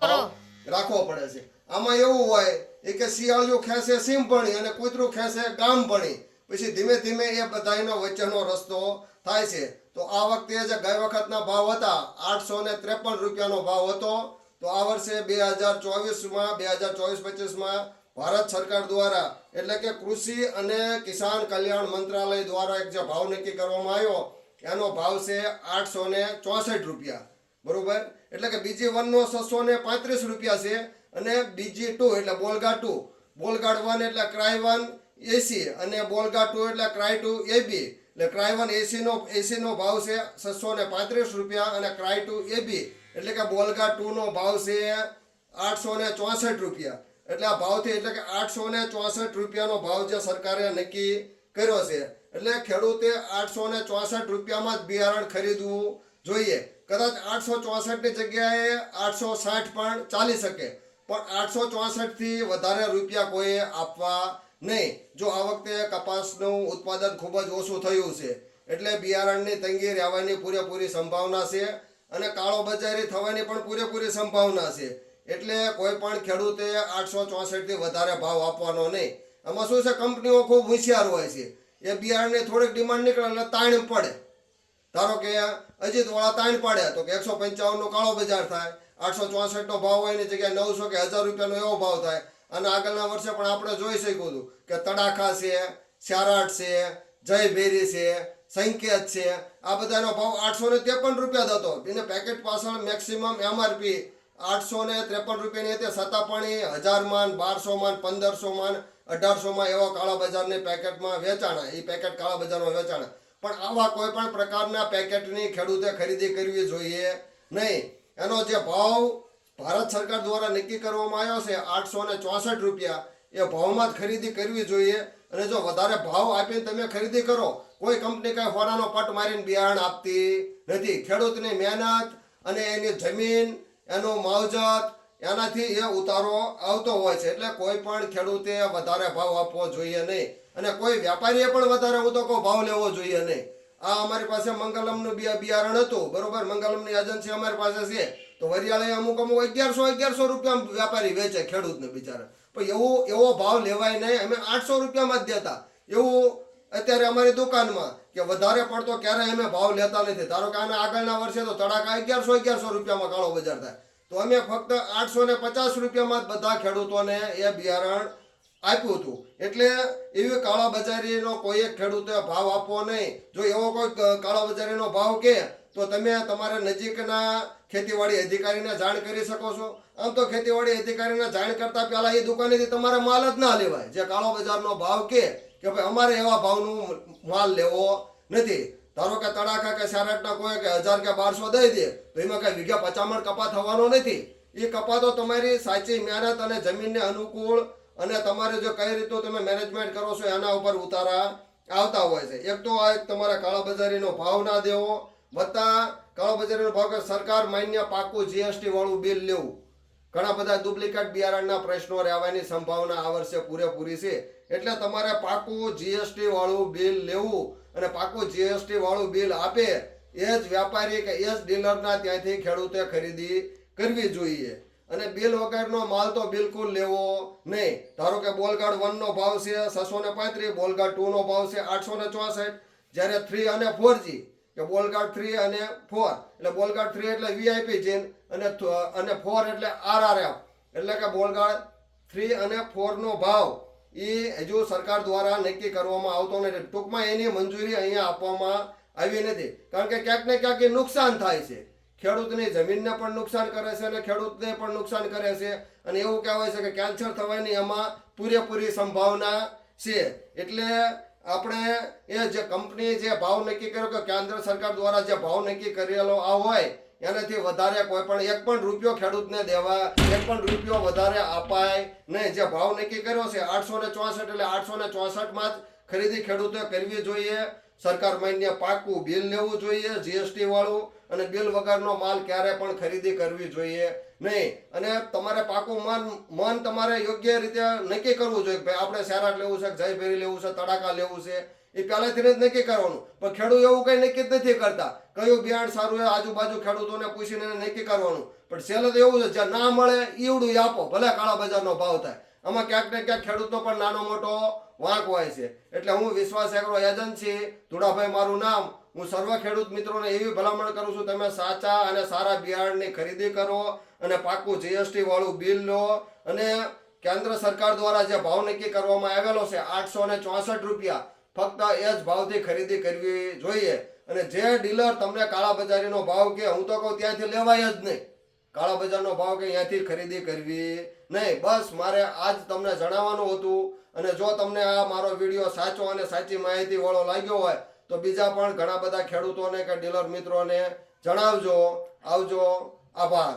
ભાવ રાખવો પડે છે। આમાં એવું હોય કે શિયાળિયું ખેંચે સીમપણી અને કૂતરું ખેંચે ગામપણી, પછી ધીમે ધીમે એ બધાનો વચ્ચેનો રસ્તો થાય છે। તો આ વખતે જે ગઈ વખતના ભાવ હતા 853 રૂપિયાનો ભાવ હતો, તો આ વર્ષે 2024માં 2024-25માં ભારત સરકાર દ્વારા એટલે કે કૃષિ અને કિસાન કલ્યાણ મંત્રાલય દ્વારા એક જે ભાવ નક્કી કરવામાં આવ્યો એનો ભાવ છે 864 રૂપિયા, બરોબર। એટલે કે બીજી વનનો 635 રૂપિયા છે અને બીજી 2 એટલે બોલગા 2, બોલગાડ 1 એટલે ક્રાય 1 એસી અને બોલગા 2 એટલે ક્રાય 2 એબી, એટલે ક્રાય 1 એસી નો ભાવ છે 635 રૂપિયા અને ક્રાય 2 એબી એટલે કે બોલગા 2 નો ભાવ છે 864 રૂપિયા। એટલે આ ભાવથી એટલે કે 864 રૂપિયાનો ભાવ જે સરકારે નક્કી કર્યો છે, એટલે ખેડૂતે 864 રૂપિયામાં જ બિયારણ ખરીદવું જોઈએ। કદાચ 864 ની જગ્યાએ 860 પણ ચાલી શકે, પણ 864 થી વધારે રૂપિયા કોઈ આપવા નહીં। જો આ વખતે કપાસનું ઉત્પાદન ખૂબ જ ઓછું થયું છે એટલે બિયારણની તંગી રહેવાની પૂરેપૂરી સંભાવના છે અને કાળો બજારી થવાની પણ પૂરેપૂરી સંભાવના છે। એટલે કોઈ પણ ખેડૂતે 864 થી વધારે ભાવ આપવાનો નહીં। આમાં શું છે, કંપનીઓ ખૂબ હોશિયાર હોય છે, એ બિયારણની થોડીક ડિમાન્ડ નીકળે એટલે તાણ પડે। ધારો કે અજીતવાળા તાણ પાડે તો કે 155 નો કાળો બજાર થાય, 864 નો ભાવ હોય એની જગ્યાએ 900 કે 1000 રૂપિયાનો એવો ભાવ થાય। અને આગળના વર્ષે પણ આપણે જોઈ શક્યું હતું કે તડાખા છે, સ્યારાટ છે, જયભેરી છે, સંકેત છે, આ બધાનો ભાવ 853 રૂપિયા જ હતો। એને પેકેટ પાછળ મેક્સિમમ એમઆરપી 853 રૂપિયાની હતી, છતાં પણ એ 1000 માં, 1200 માં, 1500 માં, 1800 માં એવા કાળા બજારની પેકેટમાં વેચાણા, એ પેકેટ કાળા બજારમાં વેચાણા। પણ આવા કોઈ પણ પ્રકારના પેકેટની ખેડૂતે ખરીદી કરવી જોઈએ નહીં। એનો જે ભાવ ભારત સરકાર દ્વારા નક્કી કરવામાં આવ્યો છે 864 રૂપિયા, એ ભાવમાં જ ખરીદી કરવી જોઈએ। અને જો વધારે ભાવ આપીને તમે ખરીદી કરો, કોઈ કંપની કાંઈ હોનાનો પટ મારીને બિયારણ આપતી નથી। ખેડૂતની મહેનત અને એની જમીન, એનું માવજત, એનાથી એ ઉતારો આવતો હોય છે। એટલે કોઈ પણ ખેડૂતે વધારે ભાવ આપવો જોઈએ નહીં અને કોઈ વેપારીએ પણ વધારે હું તો કહું ભાવ લેવો જોઈએ નહીં। આ અમારી પાસે મંગલમનું બિયારણ હતું, બરોબર, મંગલમની એજન્સી અમારી પાસે છે, તો વરિયાળે અમુક 1100 રૂપિયા વેપારી વેચે ખેડૂતને બિચારા, પણ એવો ભાવ લેવાય નહીં। અમે 800 રૂપિયામાં જ દેતા, એવું અત્યારે અમારી દુકાનમાં કે વધારે પડતો ક્યારેય અમે ભાવ લેતા નથી। ધારો કે આના આગળના વર્ષે તો તડાકા 1100 રૂપિયામાં કાળો બજાર થાય, તો અમે ફક્ત 850 રૂપિયામાં જ બધા ખેડૂતોને એ બિયારણ આપ્યું હતું। એટલે એવી કાળા બજારીનો કોઈ એક ખેડૂતે ભાવ આપવો નહીં। જો એવો કોઈ કાળા બજારીનો ભાવ કે તો તમે તમારા નજીકના ખેતીવાડી અધિકારીને જાણ કરી શકો છો। આમ તો ખેતીવાડી અધિકારીને જાણ કરતા પહેલા એ દુકાનેથી તમારે માલ જ ના લેવાય। જે કાળો બજારનો ભાવ કે ભાઈ અમારે એવા ભાવનું માલ લેવો નથી। ધારો કે તડાખા કે સ્યારાટના કોઈ કે 1000 કે 1200 દઈ દે તો એમાં કઈ વીઘા 50 મણ કપા થવાનો નથી। એ કપા તો તમારી સાચી મહેનત અને જમીનને અનુકૂળ અને તમારે જો કઈ રીતનું તમે મેનેજમેન્ટ કરો છો એના ઉપર ઉતારા આવતા હોય છે। એક તો આ તમારે કાળા બજારીનો ભાવ ના દેવો, વત્તા કાળા બજારીનો ભાવ કે સરકાર માન્ય પાકું જીએસટી વાળું બિલ લેવું। ઘણા બધા ડુપ્લિકેટ બિયારણના પ્રશ્નો રહેવાની સંભાવના આ વર્ષે પૂરેપૂરી છે। એટલે તમારે પાકું જીએસટી વાળું બિલ લેવું અને પાકું જીએસટી વાળું બિલ આપે એ જ વ્યાપારી કે એ જ ડીલરના ત્યાંથી ખેડૂતે ખરીદી કરવી જોઈએ। અને બિલ વગરનો માલ તો બિલકુલ લેવો નહીં। ધારો કે બોલગાડ 1 નો ભાવ છે 635, બોલગાડ 2 નો ભાવ છે 864, જ્યારે 3 અને 4G કે બોલગાડ 3 અને 4 એટલે બોલગાડ 3 એટલે વીઆઈપી ચેન અને 4 એટલે આરઆરએફ, એટલે કે બોલગાડ 3 અને 4 નો ભાવ એ હજુ સરકાર દ્વારા નક્કી કરવામાં આવતો નથી। ટૂંકમાં એની મંજૂરી અહીંયા આપવામાં આવી નથી, કારણ કે ક્યાંક ને ક્યાંક એ નુકસાન થાય છે। ખેડૂતની જમીનને પણ નુકસાન કરે છે અને ખેડૂતને પણ નુકસાન કરે છે। અને એવું કહેવાય છે કે કેન્સર થવાની એમાં પૂરેપૂરી સંભાવના છે। એટલે આપણે એ જે કંપની જે ભાવ નક્કી કર્યો કે કેન્દ્ર સરકાર દ્વારા જે ભાવ નક્કી કરેલો આ હોય એનાથી વધારે કોઈ પણ એક પણ રૂપિયો ખેડૂતને દેવા, એક પણ રૂપિયો વધારે અપાય નહીં। જે ભાવ નક્કી કર્યો છે 864 એટલે 864માં જ ખરીદી ખેડૂતે કરવી જોઈએ। સરકાર માન્ય પાકું બિલ લેવું જોઈએ જીએસટી વાળું, અને બિલ વગરનો માલ ક્યારે પણ ખરીદી કરવી જોઈએ નહીં। અને તમારે પાકું મન તમારે યોગ્ય રીતે નક્કી કરવું જોઈએ કે ભાઈ આપણે સ્યારાટ લેવું છે, જયભેરી લેવું છે, તડાકા લેવું છે, એ પહેલેથી જ નક્કી કરવાનું. પણ ખેડૂત એવું કઈ નક્કી જ નથી કરતા, કયું બિયારણ સારું એ આજુબાજુ ખેડૂતોને પૂછીને એને નક્કી કરવાનું. પણ છેલ્લે તો એવું છે, જ્યાં ના મળે ઈવડું આપો, ભલે કાળા બજારનો ભાવ થાય. આમાં ક્યાંક ને ક્યાંક ખેડૂતનો પણ નાનો મોટો વાંક હોય છે. એટલે હું વિશ્વાસ એગ્રો એજન્સી, ધુડાભાઈ મારું નામ, હું સર્વ ખેડૂત મિત્રોને એવી ભલામણ કરું છું, તમે સાચા અને સારા બિયારણની ખરીદી કરો અને પાકું જીએસટી વાળું બિલ લો. અને કેન્દ્ર સરકાર દ્વારા જે ભાવ નક્કી કરવામાં આવેલો છે 864 રૂપિયા, ફક્ત એ જ ભાવથી ખરીદી કરવી જોઈએ. અને જે ડીલર તમને કાળા બજારીનો ભાવ કે, હું તો કહું ત્યાંથી લેવાય જ નહીં. કાળા બજારનો ભાવ કે ત્યાંથી ખરીદી કરવી નહીં. બસ મારે આજ તમને જણાવવાનું હતું. અને જો તમને આ મારો વિડીયો સાચો અને સાચી માહિતી વાળો લાગ્યો હોય તો બીજા પણ ઘણા બધા ખેડૂતોને કે ડીલર મિત્રોને જણાવજો. આવજો. આભાર.